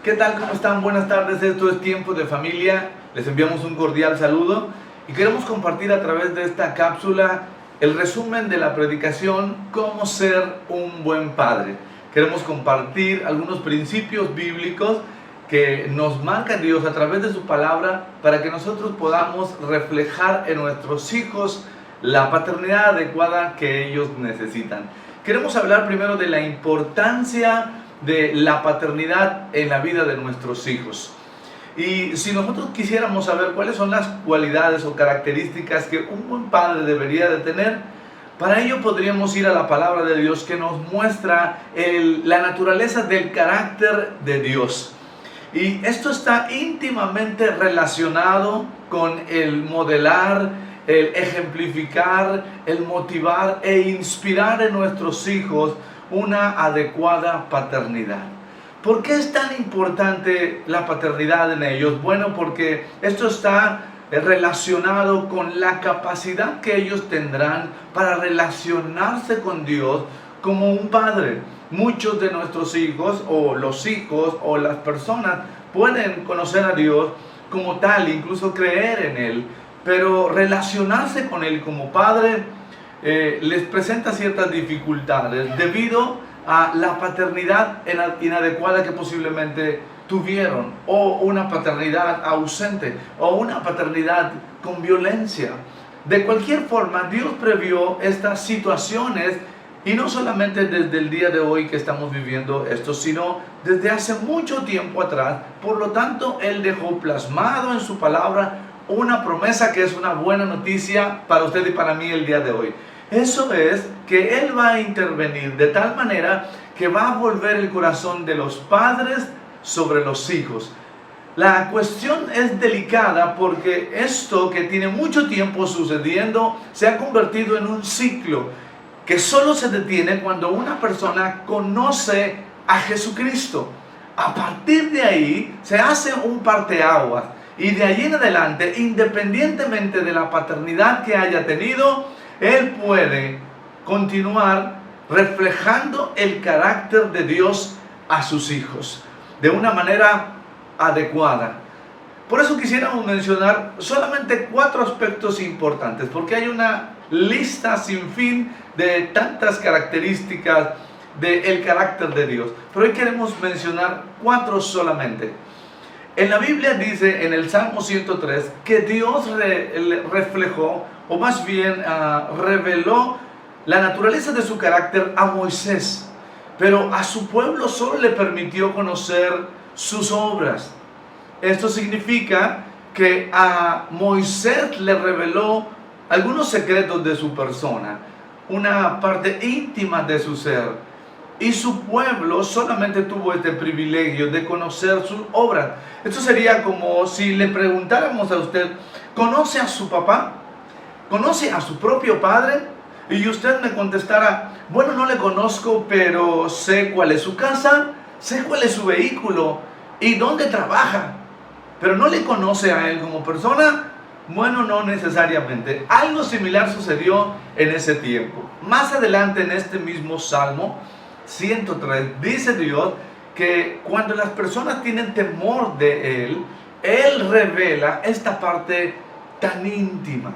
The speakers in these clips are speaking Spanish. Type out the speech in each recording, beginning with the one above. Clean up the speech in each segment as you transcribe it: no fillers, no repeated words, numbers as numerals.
¿Qué tal? ¿Cómo están? Buenas tardes, esto es Tiempo de Familia. Les enviamos un cordial saludo y queremos compartir a través de esta cápsula el resumen de la predicación Cómo ser un buen padre. Queremos compartir algunos principios bíblicos que nos marca Dios a través de su palabra para que nosotros podamos reflejar en nuestros hijos la paternidad adecuada que ellos necesitan. Queremos hablar primero de la importancia de la paternidad en la vida de nuestros hijos. Y si nosotros quisiéramos saber cuáles son las cualidades o características que un buen padre debería de tener, para ello podríamos ir a la palabra de Dios que nos muestra la naturaleza del carácter de Dios. Y esto está íntimamente relacionado con el modelar, el ejemplificar, el motivar e inspirar en nuestros hijos una adecuada paternidad. ¿Por qué es tan importante la paternidad en ellos? Bueno, porque esto está relacionado con la capacidad que ellos tendrán para relacionarse con Dios como un padre. Muchos de nuestros hijos o los hijos o las personas pueden conocer a Dios como tal, incluso creer en Él, pero relacionarse con Él como padre les presenta ciertas dificultades debido a la paternidad inadecuada que posiblemente tuvieron, o una paternidad ausente, o una paternidad con violencia. De cualquier forma, Dios previó estas situaciones, y no solamente desde el día de hoy que estamos viviendo esto, sino desde hace mucho tiempo atrás. Por lo tanto, Él dejó plasmado en su palabra una promesa que es una buena noticia para usted y para mí el día de hoy. Eso es que Él va a intervenir de tal manera que va a volver el corazón de los padres sobre los hijos. La cuestión es delicada porque esto que tiene mucho tiempo sucediendo se ha convertido en un ciclo que solo se detiene cuando una persona conoce a Jesucristo. A partir de ahí se hace un parteaguas y de allí en adelante, independientemente de la paternidad que haya tenido, él puede continuar reflejando el carácter de Dios a sus hijos de una manera adecuada. Por eso quisiéramos mencionar solamente 4 aspectos importantes, porque hay una lista sin fin de tantas características del carácter de Dios. Pero hoy queremos mencionar 4 solamente. En la Biblia dice en el Salmo 103 que Dios reflejó, o más bien reveló la naturaleza de su carácter a Moisés, pero a su pueblo solo le permitió conocer sus obras. Esto significa que a Moisés le reveló algunos secretos de su persona, una parte íntima de su ser, y su pueblo solamente tuvo este privilegio de conocer sus obras. Esto sería como si le preguntáramos a usted: ¿conoce a su papá? ¿Conoce a su propio padre? Y usted me contestara: bueno, no le conozco, pero sé cuál es su casa, sé cuál es su vehículo y dónde trabaja. Pero no le conoce a él como persona. Bueno, no necesariamente. Algo similar sucedió en ese tiempo. Más adelante en este mismo Salmo 103 dice Dios que cuando las personas tienen temor de Él, Él revela esta parte tan íntima.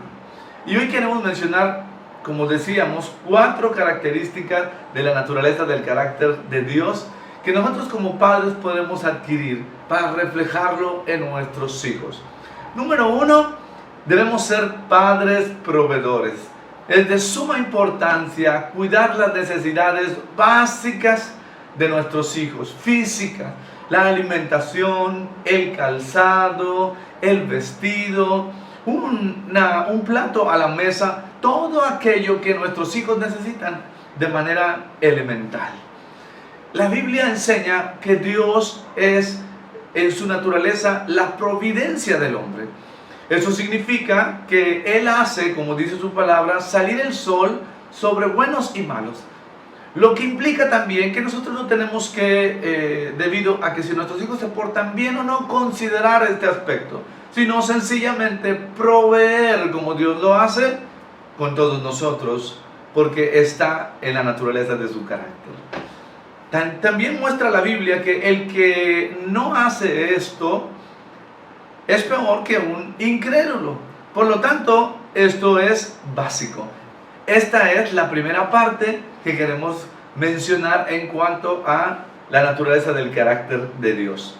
Y hoy queremos mencionar, como decíamos, 4 características de la naturaleza del carácter de Dios que nosotros como padres podemos adquirir para reflejarlo en nuestros hijos. Número 1, debemos ser padres proveedores. Es de suma importancia cuidar las necesidades básicas de nuestros hijos, físicas, la alimentación, el calzado, el vestido, un plato a la mesa, todo aquello que nuestros hijos necesitan de manera elemental. La Biblia enseña que Dios es en su naturaleza la providencia del hombre. Eso significa que Él hace, como dice su palabra, salir el sol sobre buenos y malos. Lo que implica también que nosotros no tenemos que, debido a que si nuestros hijos se portan bien o no, considerar este aspecto, sino sencillamente proveer como Dios lo hace con todos nosotros, porque está en la naturaleza de su carácter. También muestra la Biblia que el que no hace esto es peor que un incrédulo. Por lo tanto, esto es básico. Esta es la primera parte que queremos mencionar en cuanto a la naturaleza del carácter de Dios.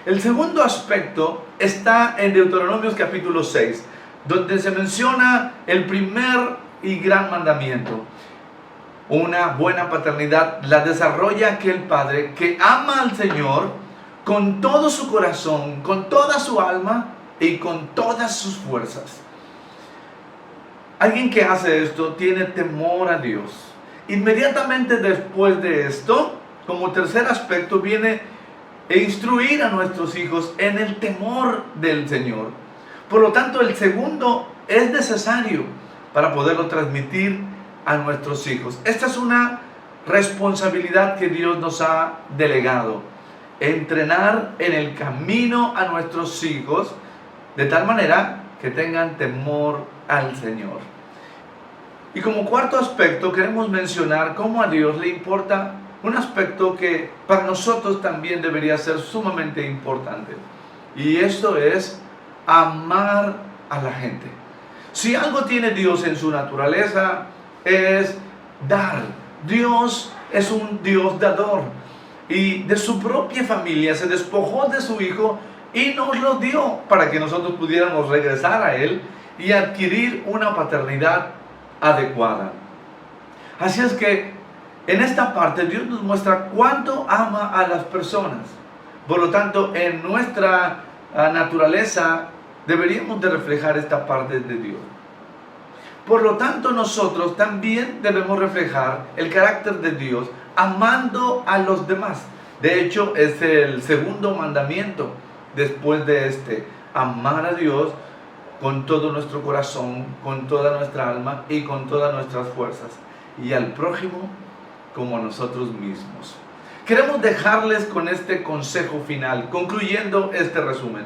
El segundo aspecto está en Deuteronomios capítulo 6, donde se menciona el primer y gran mandamiento. Una buena paternidad la desarrolla aquel padre que ama al Señor con todo su corazón, con toda su alma y con todas sus fuerzas. Alguien que hace esto tiene temor a Dios. Inmediatamente después de esto, como tercer aspecto, viene instruir a nuestros hijos en el temor del Señor. Por lo tanto, el segundo es necesario para poderlo transmitir a nuestros hijos. Esta es una responsabilidad que Dios nos ha delegado. Entrenar en el camino a nuestros hijos de tal manera que tengan temor al Señor. Y como cuarto aspecto queremos mencionar cómo a Dios le importa un aspecto que para nosotros también debería ser sumamente importante. Y esto es amar a la gente. Si algo tiene Dios en su naturaleza es dar. Dios es un Dios dador. Y de su propia familia se despojó de su Hijo y nos lo dio para que nosotros pudiéramos regresar a Él y adquirir una paternidad adecuada. Así es que en esta parte Dios nos muestra cuánto ama a las personas. Por lo tanto, en nuestra naturaleza deberíamos de reflejar esta parte de Dios. Por lo tanto, nosotros también debemos reflejar el carácter de Dios amando a los demás. De hecho, es el segundo mandamiento después de este: amar a Dios con todo nuestro corazón, con toda nuestra alma y con todas nuestras fuerzas, y al prójimo como a nosotros mismos. Queremos dejarles con este consejo final, concluyendo este resumen.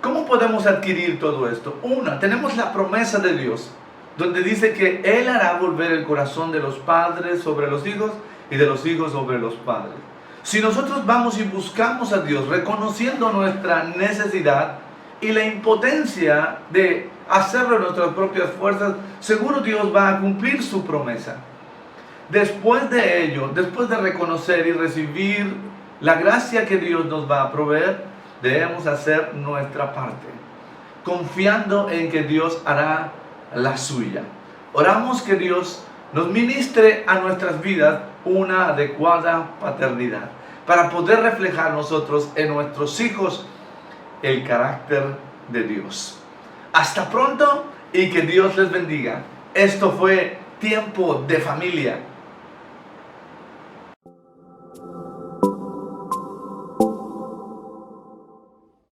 ¿Cómo podemos adquirir todo esto? Una, tenemos la promesa de Dios, donde dice que Él hará volver el corazón de los padres sobre los hijos y de los hijos sobre los padres. Si nosotros vamos y buscamos a Dios reconociendo nuestra necesidad y la impotencia de hacerlo en nuestras propias fuerzas, seguro Dios va a cumplir su promesa. Después de ello, después de reconocer y recibir la gracia que Dios nos va a proveer, debemos hacer nuestra parte, confiando en que Dios hará la suya. Oramos que Dios nos ministre a nuestras vidas una adecuada paternidad, para poder reflejar nosotros en nuestros hijos el carácter de Dios. Hasta pronto y que Dios les bendiga. Esto fue Tiempo de Familia.